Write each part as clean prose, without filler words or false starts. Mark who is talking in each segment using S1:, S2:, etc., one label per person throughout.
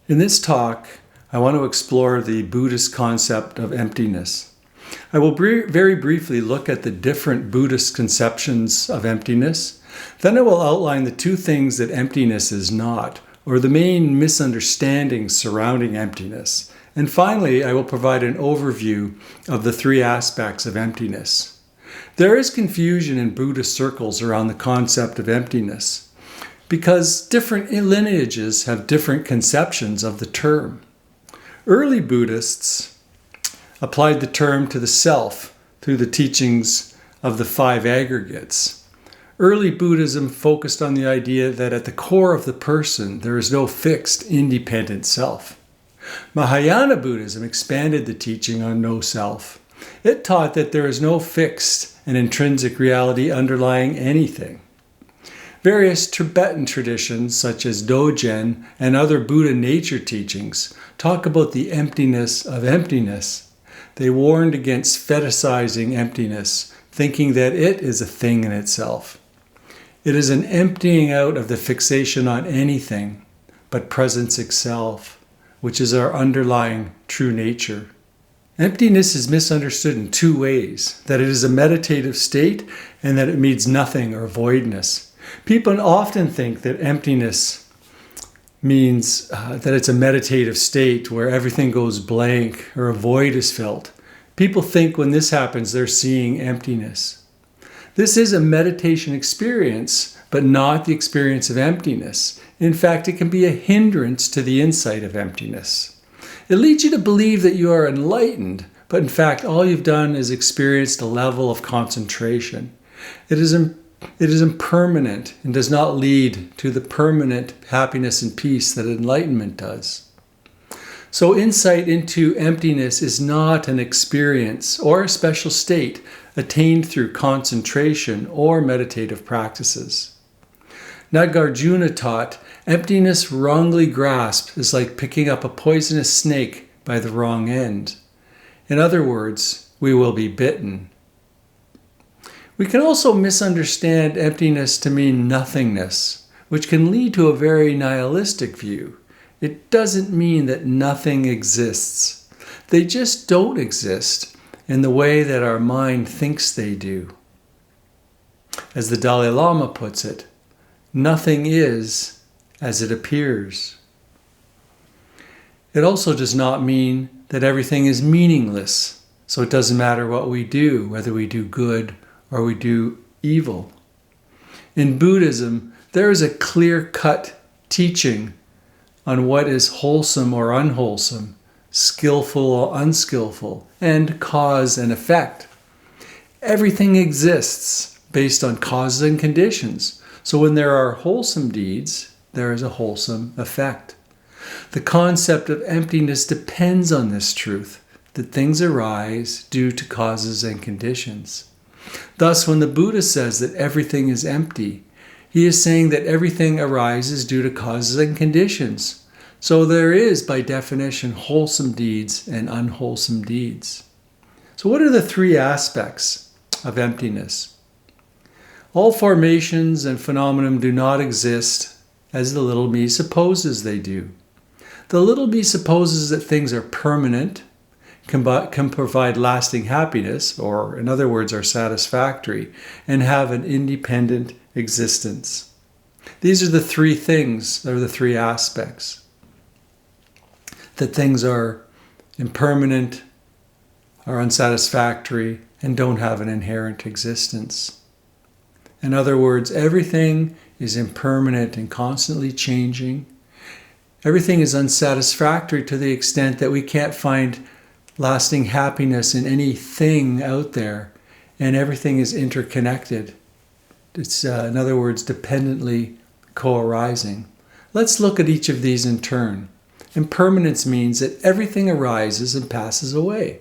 S1: In this talk, I want to explore the Buddhist concept of emptiness. I will very briefly look at the different Buddhist conceptions of emptiness. Then I will outline the two things that emptiness is not, or the main misunderstandings surrounding emptiness. And finally, I will provide an overview of the three aspects of emptiness. There is confusion in Buddhist circles around the concept of emptiness, because different lineages have different conceptions of the term. Early Buddhists applied the term to the self through the teachings of the five aggregates. Early Buddhism focused on the idea that at the core of the person there is no fixed, independent self. Mahayana Buddhism expanded the teaching on no self. It taught that there is no fixed and intrinsic reality underlying anything. Various Tibetan traditions, such as Dogen and other Buddha nature teachings, talk about the emptiness of emptiness. They warned against fetishizing emptiness, thinking that it is a thing in itself. It is an emptying out of the fixation on anything, but presence itself, which is our underlying true nature. Emptiness is misunderstood in two ways: that it is a meditative state and that it means nothing or voidness. People often think that emptiness means that it's a meditative state where everything goes blank or a void is felt. People think when this happens, they're seeing emptiness. This is a meditation experience, but not the experience of emptiness. In fact, it can be a hindrance to the insight of emptiness. It leads you to believe that you are enlightened, but in fact, all you've done is experienced a level of concentration. It is impermanent and does not lead to the permanent happiness and peace that enlightenment does. So insight into emptiness is not an experience or a special state attained through concentration or meditative practices. Nagarjuna taught, emptiness wrongly grasped is like picking up a poisonous snake by the wrong end. In other words, we will be bitten. We can also misunderstand emptiness to mean nothingness, which can lead to a very nihilistic view. It doesn't mean that nothing exists. They just don't exist in the way that our mind thinks they do. As the Dalai Lama puts it, nothing is as it appears. It also does not mean that everything is meaningless, so it doesn't matter what we do, whether we do good or we do evil. In Buddhism, there is a clear-cut teaching on what is wholesome or unwholesome, skillful or unskillful, and cause and effect. Everything exists based on causes and conditions. So when there are wholesome deeds, there is a wholesome effect. The concept of emptiness depends on this truth, that things arise due to causes and conditions. Thus, when the Buddha says that everything is empty, he is saying that everything arises due to causes and conditions. So there is, by definition, wholesome deeds and unwholesome deeds. So what are the three aspects of emptiness? All formations and phenomena do not exist as the little me supposes they do. The little me supposes that things are permanent, can provide lasting happiness, or in other words, are satisfactory, and have an independent existence. These are the three things, or the three aspects. That things are impermanent, are unsatisfactory, and don't have an inherent existence. In other words, everything is impermanent and constantly changing. Everything is unsatisfactory to the extent that we can't find lasting happiness in anything out there, and everything is interconnected. It's, in other words, dependently co-arising. Let's look at each of these in turn. Impermanence means that everything arises and passes away.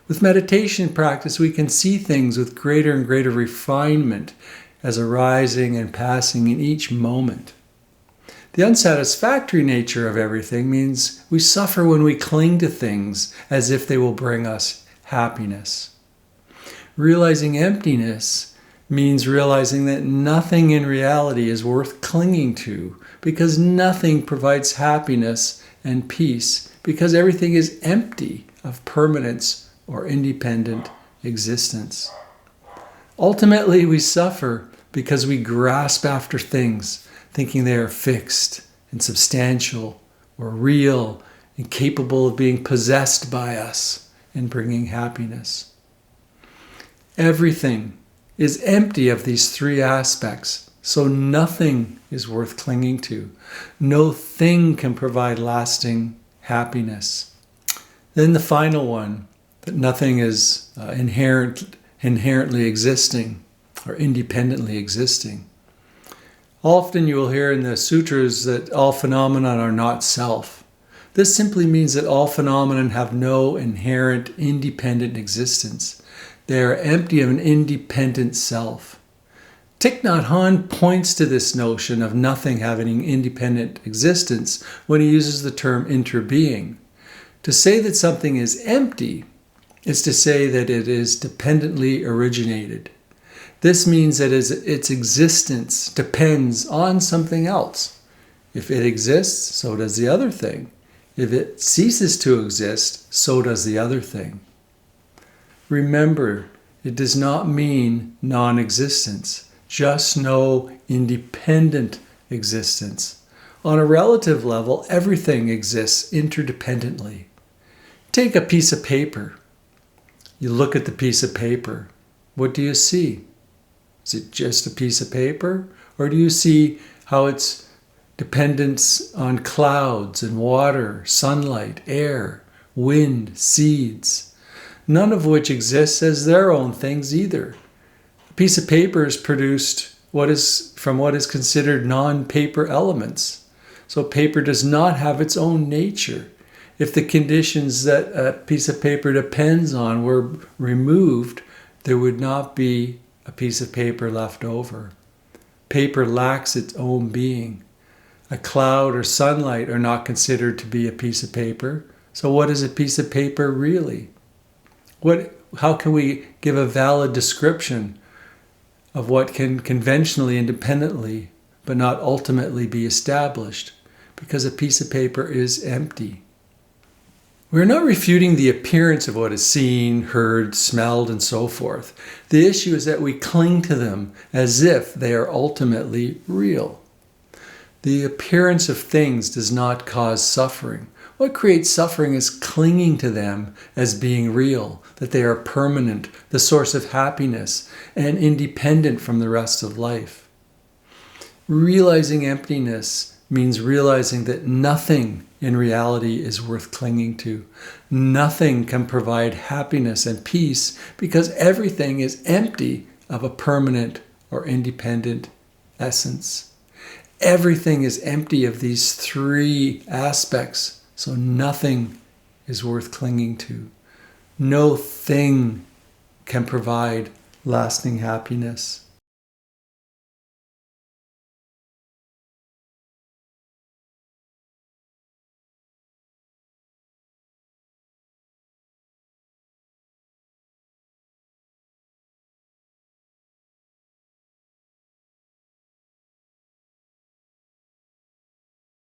S1: With meditation practice, we can see things with greater and greater refinement as arising and passing in each moment. The unsatisfactory nature of everything means we suffer when we cling to things as if they will bring us happiness. Realizing emptiness means realizing that nothing in reality is worth clinging to, because nothing provides happiness and peace because everything is empty of permanence or independent existence. Ultimately, we suffer because we grasp after things, thinking they are fixed and substantial or real and capable of being possessed by us and bringing happiness. Everything is empty of these three aspects, so nothing is worth clinging to. No thing can provide lasting happiness. Then the final one, that nothing is inherently existing or independently existing. Often you will hear in the sutras that all phenomena are not self. This simply means that all phenomena have no inherent independent existence. They are empty of an independent self. Thich Nhat Hanh points to this notion of nothing having independent existence when he uses the term interbeing. To say that something is empty is to say that it is dependently originated. This means that its existence depends on something else. If it exists, so does the other thing. If it ceases to exist, so does the other thing. Remember, it does not mean non-existence, just no independent existence. On a relative level, everything exists interdependently. Take a piece of paper. You look at the piece of paper. What do you see? Is it just a piece of paper? Or do you see how its dependence on clouds and water, sunlight, air, wind, seeds, none of which exists as their own things either? A piece of paper is produced from what is considered non-paper elements. So paper does not have its own nature. If the conditions that a piece of paper depends on were removed, there would not be a piece of paper left over. Paper lacks its own being. A cloud or sunlight are not considered to be a piece of paper. So what is a piece of paper really? How can we give a valid description of what can conventionally, independently, but not ultimately be established? Because a piece of paper is empty. We're not refuting the appearance of what is seen, heard, smelled, and so forth. The issue is that we cling to them as if they are ultimately real. The appearance of things does not cause suffering. What creates suffering is clinging to them as being real, that they are permanent, the source of happiness, and independent from the rest of life. Realizing emptiness means realizing that nothing in reality is worth clinging to. Nothing can provide happiness and peace because everything is empty of a permanent or independent essence. Everything is empty of these three aspects, so nothing is worth clinging to. No thing can provide lasting happiness.